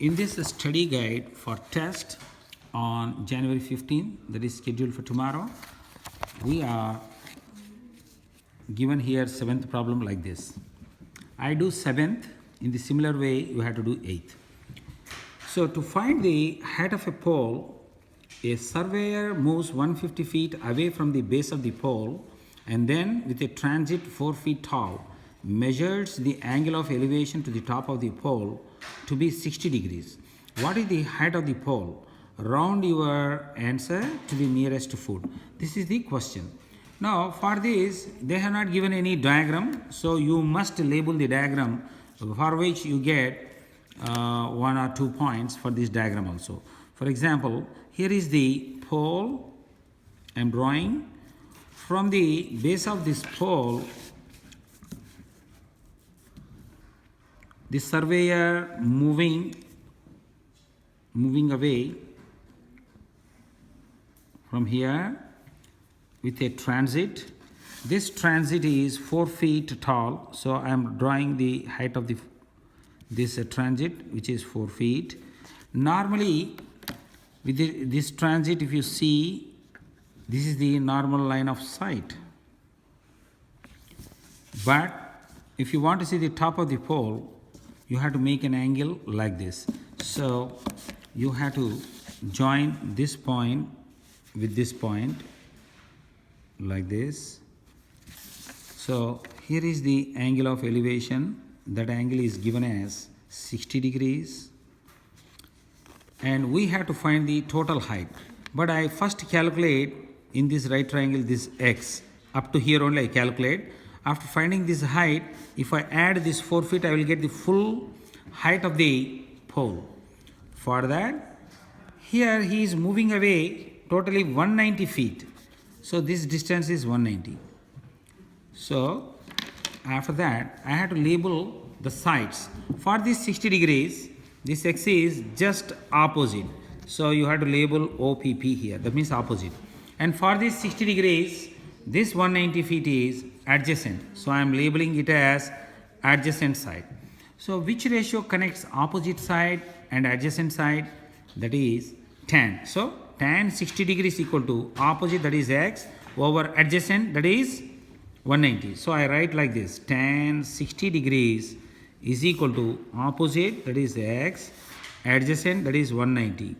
In this study guide for test on January 15, that is scheduled for tomorrow, we are given here 7th problem like this. I do 7th, in the similar way you have to do 8th. So to find the height of a pole, a surveyor moves 150 feet away from the base of the pole and then with a transit 4 feet tall measures the angle of elevation to the top of the pole to be 60 degrees. What is the height of the pole? Round your answer to the nearest foot. This is the question. Now for this they have not given any diagram, so you must label the diagram, for which you get 1 or 2 points for this diagram also. For example, here is the pole I am drawing. From the base of this pole, the surveyor moving away from here with a transit. This transit is 4 feet tall, so I am drawing the height of this transit, which is 4 feet. Normally with this transit, if you see, this is the normal line of sight, but if you want to see the top of the pole, you have to make an angle like this. So you have to join this point with this point like this. So here is the angle of elevation. That angle is given as 60 degrees. And we have to find the total height. But I first calculate in this right triangle this x. Up to here only I calculate. After finding this height, if I add this 4 feet, I will get the full height of the pole. For that, here he is moving away totally 190 feet. So this distance is 190. So after that, I have to label the sides. For this 60 degrees, this x is just opposite. So you have to label OPP here. That means opposite. And for this 60 degrees, this 190 feet is adjacent. So I am labeling it as adjacent side. So which ratio connects opposite side and adjacent side? That is tan. So tan 60 degrees equal to opposite, that is x, over adjacent, that is 190. So I write like this: tan 60 degrees is equal to opposite, that is x, adjacent, that is 190.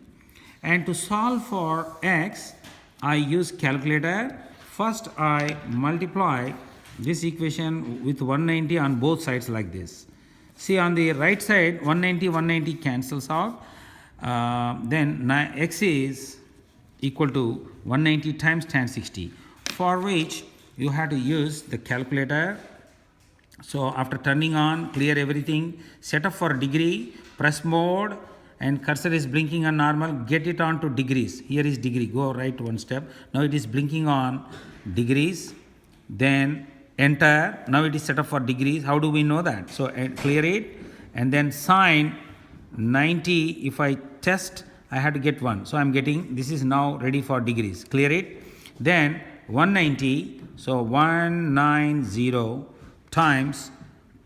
And to solve for x, I use calculator. First I multiply this equation with 190 on both sides like this. See, on the right side 190 cancels out. Then x is equal to 190 times tan 60, for which you have to use the calculator. So after turning on, clear everything, set up for degree, press mode, and cursor is blinking on normal, get it on to degrees. Here is degree, go right one step. Now it is blinking on degrees, then enter. Now it is set up for degrees. How do we know that? So clear it, and then sine 90. If I test, I have to get 1. So I am getting, this is now ready for degrees. Clear it. Then 190, so 190 times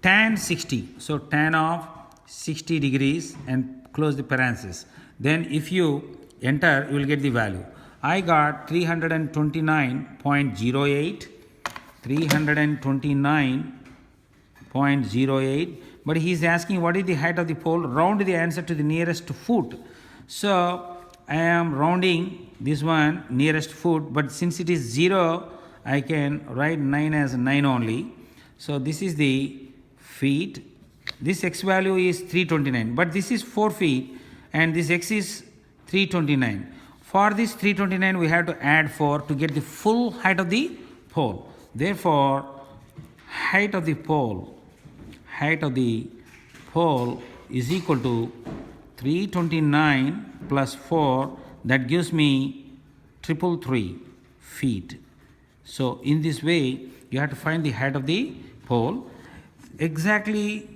tan 60. So tan of 60 degrees and close the parenthesis. Then if you enter, you will get the value. I got 329.08, 329.08. But he is asking what is the height of the pole. Round the answer to the nearest foot. So I am rounding this one nearest foot, but since it is 0, I can write 9 as 9 only. So this is the feet. This x value is 329, but this is 4 feet and this x is 329. For this 329, we have to add 4 to get the full height of the pole. Therefore, height of the pole is equal to 329 plus 4, that gives me 333 feet. So in this way, you have to find the height of the pole. Exactly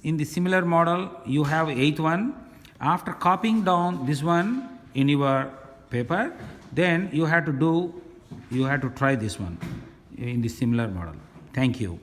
in the similar model, you have 8th one. After copying down this one in your paper, then you have to try this one in the similar model. Thank you.